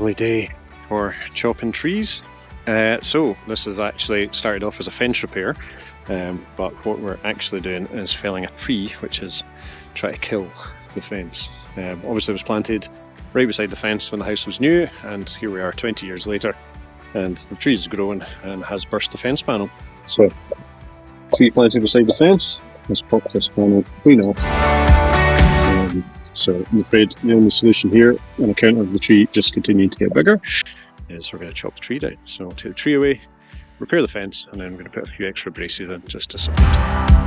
lovely day for chopping trees. So this is actually started off as a fence repair, but what we're actually doing is felling a tree which is trying to kill the fence. Obviously it was planted right beside the fence when the house was new, and here we are 20 years later and the tree is growing and has burst the fence panel. So tree planted beside the fence has popped this panel clean off. So I'm afraid the only solution here, on account of the tree just continuing to get bigger, is we're going to chop the tree down. So I'll take the tree away, repair the fence, and then I'm going to put a few extra braces in just to support it.